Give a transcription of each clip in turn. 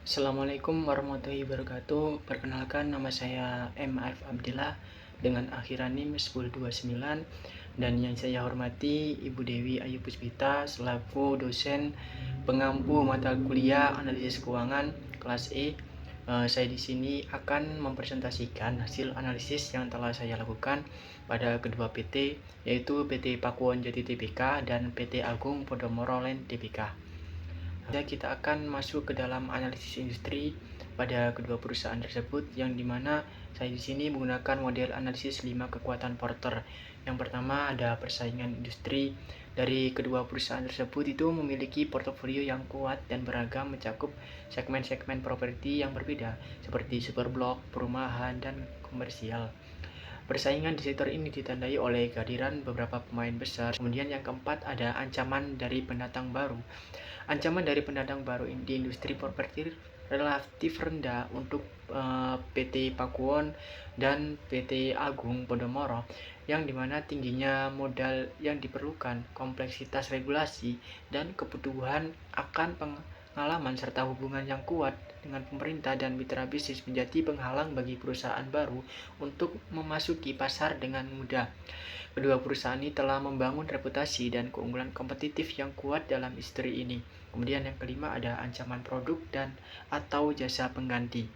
Assalamualaikum warahmatullahi wabarakatuh. Perkenalkan, nama saya M. Arif Abdillah dengan akhiran NIM 1029, dan yang saya hormati Ibu Dewi Ayu Puspita selaku dosen pengampu mata kuliah analisis keuangan kelas E. Saya di sini akan mempresentasikan hasil analisis yang telah saya lakukan pada kedua PT, yaitu PT Pakuwon Jati Tbk dan PT Agung Podomoro Land Tbk. Kita akan masuk ke dalam analisis industri pada kedua perusahaan tersebut, yang dimana saya di sini menggunakan model analisis 5 kekuatan Porter. Yang pertama ada persaingan industri. Dari kedua perusahaan tersebut itu memiliki portofolio yang kuat dan beragam, mencakup segmen-segmen properti yang berbeda seperti superblok, perumahan, dan komersial. Persaingan di sektor ini ditandai oleh kehadiran beberapa pemain besar. Kemudian yang keempat ada ancaman dari pendatang baru. Ancaman dari pendatang baru di industri properti relatif rendah untuk PT Pakuwon dan PT Agung Podomoro, yang dimana tingginya modal yang diperlukan, kompleksitas regulasi, dan kebutuhan akan pengalaman serta hubungan yang kuat dengan pemerintah dan mitra bisnis menjadi penghalang bagi perusahaan baru untuk memasuki pasar dengan mudah. Kedua perusahaan ini telah membangun reputasi dan keunggulan kompetitif yang kuat dalam industri ini. Kemudian yang kelima ada ancaman produk dan atau jasa pengganti.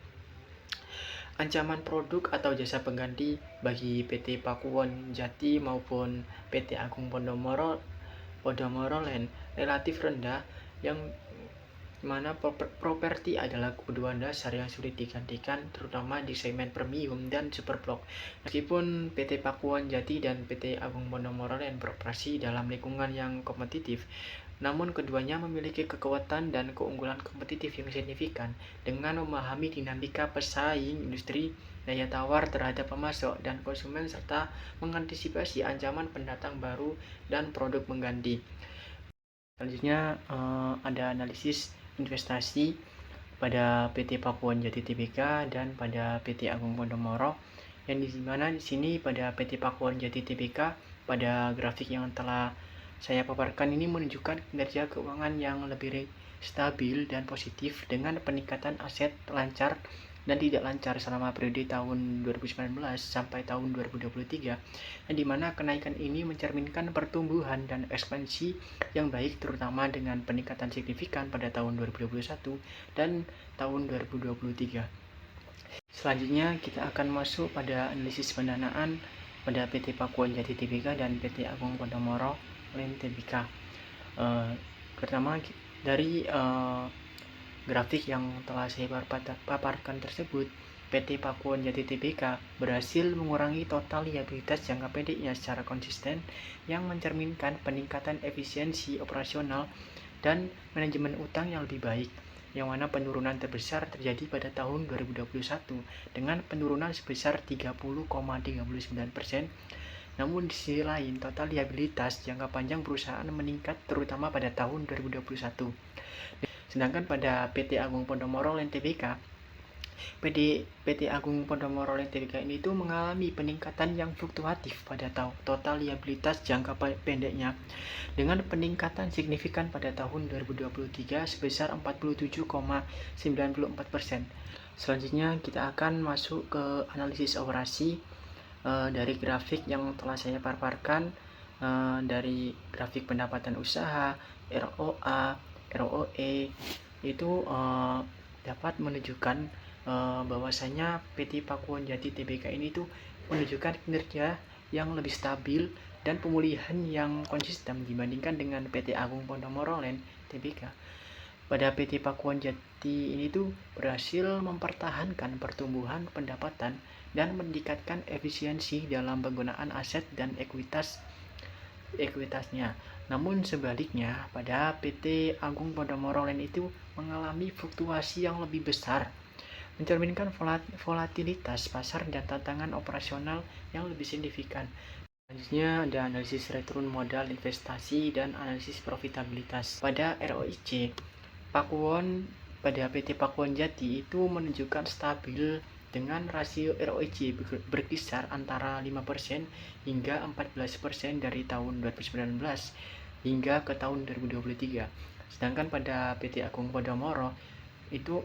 Ancaman produk atau jasa pengganti bagi PT Pakuwon Jati maupun PT Agung Podomoro Land relatif rendah, yang mana properti adalah kebutuhan dasar yang sulit digantikan, terutama di segmen premium dan superblok. Meskipun PT Pakuwon Jati dan PT Agung Podomoro Land beroperasi dalam lingkungan yang kompetitif, namun keduanya memiliki kekuatan dan keunggulan kompetitif yang signifikan dengan memahami dinamika pesaing industri, daya tawar terhadap pemasok dan konsumen, serta mengantisipasi ancaman pendatang baru dan produk pengganti. Selanjutnya ada analisis investasi pada PT Pakuwon Jati Tbk dan pada PT Agung Podomoro, yang dimana di sini pada PT Pakuwon Jati Tbk pada grafik yang telah saya paparkan ini menunjukkan kinerja keuangan yang lebih stabil dan positif dengan peningkatan aset lancar dan tidak lancar selama periode tahun 2019 sampai tahun 2023, di mana kenaikan ini mencerminkan pertumbuhan dan ekspansi yang baik, terutama dengan peningkatan signifikan pada tahun 2021 dan tahun 2023. Selanjutnya kita akan masuk pada analisis pendanaan pada PT Pakuwon Jati Tbk dan PT Agung Podomoro Land Tbk. Pertama dari grafik yang telah saya paparkan tersebut, PT Pakuwon Jati Tbk berhasil mengurangi total liabilitas jangka pendeknya secara konsisten, yang mencerminkan peningkatan efisiensi operasional dan manajemen utang yang lebih baik, yang mana penurunan terbesar terjadi pada tahun 2021 dengan penurunan sebesar 30,39%. Namun di sisi lain, total liabilitas jangka panjang perusahaan meningkat terutama pada tahun 2021. Sedangkan pada PT Agung Podomoro Land Tbk, PT Agung Podomoro Land Tbk ini tuh mengalami peningkatan yang fluktuatif pada total liabilitas jangka pendeknya, dengan peningkatan signifikan pada tahun 2023 sebesar 47,94%. Selanjutnya kita akan masuk ke analisis operasi dari grafik yang telah saya paparkan, dari grafik pendapatan usaha, ROA, ROE, itu dapat menunjukkan bahwasanya PT Pakuwon Jati Tbk ini tuh menunjukkan kinerja yang lebih stabil dan pemulihan yang konsisten dibandingkan dengan PT Agung Podomoro Land Tbk. Pada PT Pakuwon Jati ini tuh berhasil mempertahankan pertumbuhan pendapatan dan meningkatkan efisiensi dalam penggunaan aset dan ekuitasnya. Namun sebaliknya, pada PT Agung Podomoro Land itu mengalami fluktuasi yang lebih besar, mencerminkan volatilitas pasar dan tantangan operasional yang lebih signifikan. Selanjutnya ada analisis return modal investasi dan analisis profitabilitas. Pada ROIC, pada PT Pakuwon Jati itu menunjukkan stabil dengan rasio ROIC berkisar antara 5% hingga 14% dari tahun 2019 hingga ke tahun 2023. Sedangkan pada PT Agung Podomoro itu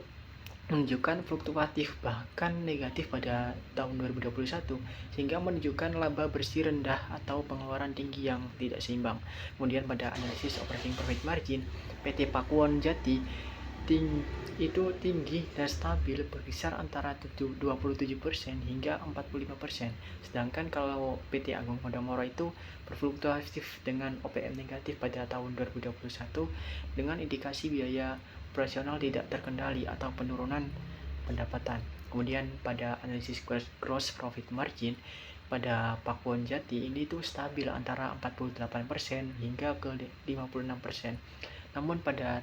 menunjukkan fluktuatif bahkan negatif pada tahun 2021 sehingga menunjukkan laba bersih rendah atau pengeluaran tinggi yang tidak seimbang. Kemudian pada analisis operating profit margin, PT Pakuwon Jati itu tinggi dan stabil berkisar antara 27% hingga 45%. Sedangkan kalau PT Agung Podomoro itu berfluktuatif dengan OPM negatif pada tahun 2021 dengan indikasi biaya operasional tidak terkendali atau penurunan pendapatan. Kemudian pada analisis gross profit margin pada Pakuwon Jati ini tuh stabil antara 48% hingga ke 56%. Namun pada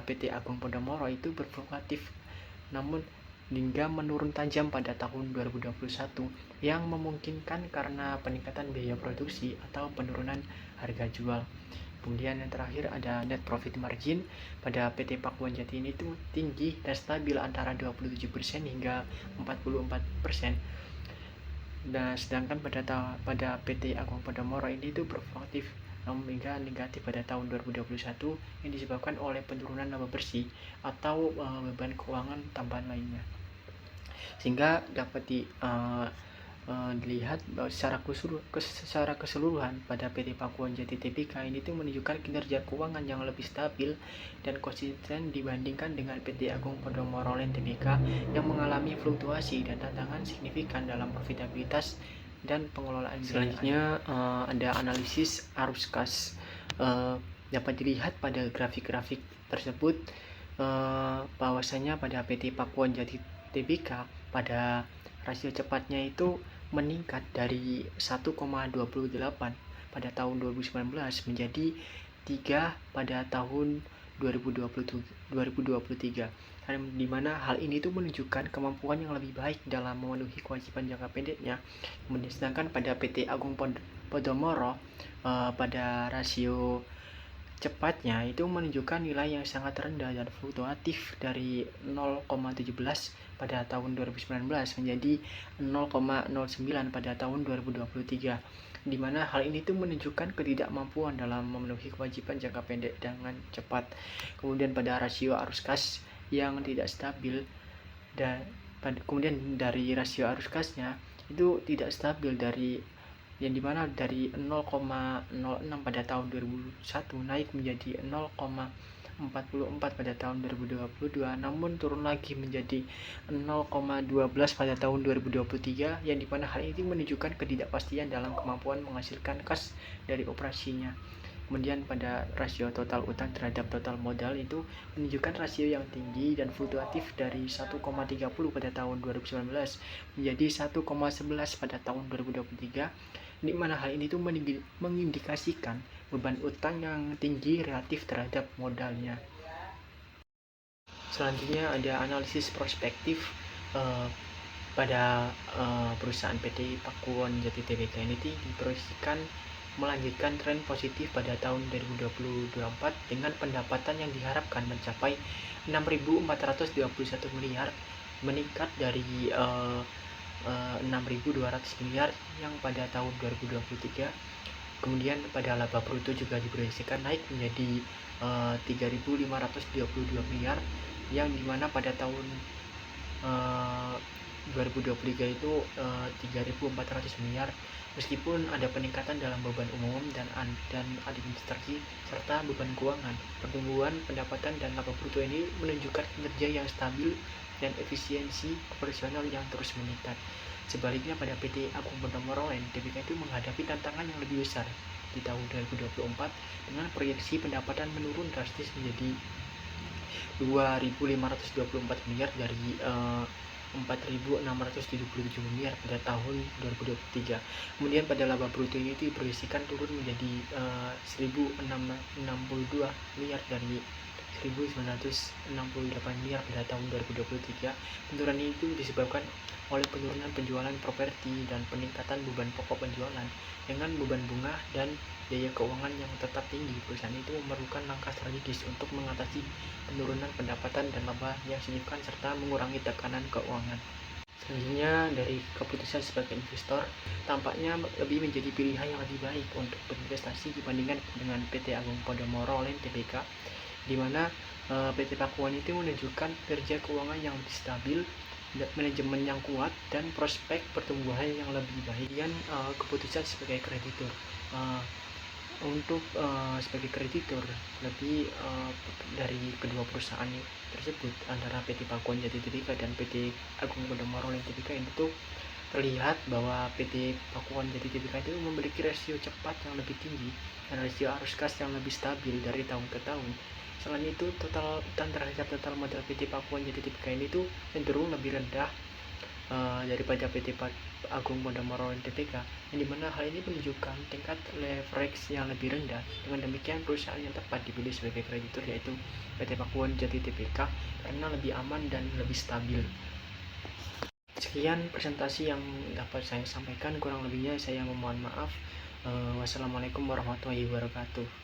PT Agung Podomoro itu berfluktuatif namun hingga menurun tajam pada tahun 2021 yang memungkinkan karena peningkatan biaya produksi atau penurunan harga jual. Kemudian yang terakhir ada net profit margin pada PT Pakuwon Jati ini tuh tinggi dan stabil antara 27% hingga 44%. Dan sedangkan pada PT Agung Podomoro ini tuh berfluktuatif hingga negatif pada tahun 2021 yang disebabkan oleh penurunan laba bersih atau beban keuangan tambahan lainnya. Sehingga dapat dilihat secara keseluruhan pada PT Pakuwon Jati Tbk ini tuh menunjukkan kinerja keuangan yang lebih stabil dan konsisten dibandingkan dengan PT Agung Podomoro Land Tbk yang mengalami fluktuasi dan tantangan signifikan dalam profitabilitas dan pengelolaan. Selanjutnya ada analisis arus kas. Dapat dilihat pada grafik-grafik tersebut bahwasanya pada PT Pakuwon Jati Tbk pada rasio cepatnya itu meningkat dari 1,28 pada tahun 2019 menjadi 3 pada tahun 2023, di mana hal ini tuh menunjukkan kemampuan yang lebih baik dalam memenuhi kewajiban jangka pendeknya. Sedangkan pada PT Agung Podomoro pada rasio cepatnya itu menunjukkan nilai yang sangat rendah dan fluktuatif dari 0,17 pada tahun 2019 menjadi 0,09 pada tahun 2023, di mana hal ini tuh menunjukkan ketidakmampuan dalam memenuhi kewajiban jangka pendek dengan cepat. Kemudian pada rasio arus kas yang tidak stabil dan kemudian dari rasio arus kasnya itu tidak stabil yang dimana dari 0,06 pada tahun 2001 naik menjadi 0,44 pada tahun 2022, namun turun lagi menjadi 0,12 pada tahun 2023, yang dimana hal ini menunjukkan ketidakpastian dalam kemampuan menghasilkan kas dari operasinya. Kemudian pada rasio total utang terhadap total modal itu menunjukkan rasio yang tinggi dan fluktuatif dari 1,30 pada tahun 2019 menjadi 1,11 pada tahun 2023, di mana hal ini tuh mengindikasikan beban utang yang tinggi relatif terhadap modalnya. Selanjutnya ada analisis prospektif pada perusahaan PT Pakuwon Jati Tbk ini diproyeksikan melanjutkan tren positif pada tahun 2024 dengan pendapatan yang diharapkan mencapai 6.421 miliar, meningkat dari 6.200 miliar yang pada tahun 2023. Kemudian pada laba bruto juga diproyeksikan naik menjadi 3.522 miliar, yang dimana pada tahun 2023 itu 3.400 miliar. Meskipun ada peningkatan dalam beban umum dan administrasi serta beban keuangan, pertumbuhan pendapatan dan laba bruto ini menunjukkan kinerja yang stabil dan efisiensi operasional yang terus meningkat. Sebaliknya pada PT Agung Podomoro Land Tbk itu menghadapi tantangan yang lebih besar di tahun 2024 dengan proyeksi pendapatan menurun drastis menjadi 2.524 miliar dari 4.677 miliar pada tahun 2023. Kemudian pada laba bruto ini diproyeksikan turun menjadi 1.062 miliar dari 1.968 miliar pada tahun 2023. Penurunan itu disebabkan oleh penurunan penjualan properti dan peningkatan beban pokok penjualan dengan beban bunga dan biaya keuangan yang tetap tinggi. Perusahaan itu memerlukan langkah strategis untuk mengatasi penurunan pendapatan dan laba yang signifikan serta mengurangi tekanan keuangan. Selanjutnya dari keputusan sebagai investor, tampaknya lebih menjadi pilihan yang lebih baik untuk berinvestasi dibandingkan dengan PT Agung Podomoro Land Tbk, di mana PT Pakuan itu menunjukkan kerja keuangan yang lebih stabil, manajemen yang kuat, dan prospek pertumbuhan yang lebih baik. Dan keputusan sebagai kreditur, untuk sebagai kreditur lebih dari kedua perusahaan tersebut antara PT Pakuan Jati Tbk dan PT Agung Podomoro Land Tbk itu terlihat bahwa PT Pakuan Jati Tbk itu memiliki rasio cepat yang lebih tinggi dan rasio arus kas yang lebih stabil dari tahun ke tahun. Selain itu, total utang terhadap total modal PT Pakuan Jati Tbk ini itu cenderung lebih rendah daripada PT Agung Podomoro Land Tbk, yang dimana hal ini menunjukkan tingkat leverage yang lebih rendah. Dengan demikian, perusahaan yang tepat dipilih sebagai kreditur yaitu PT Pakuan Jati Tbk karena lebih aman dan lebih stabil. Sekian presentasi yang dapat saya sampaikan, kurang lebihnya saya memohon maaf. Wassalamualaikum warahmatullahi wabarakatuh.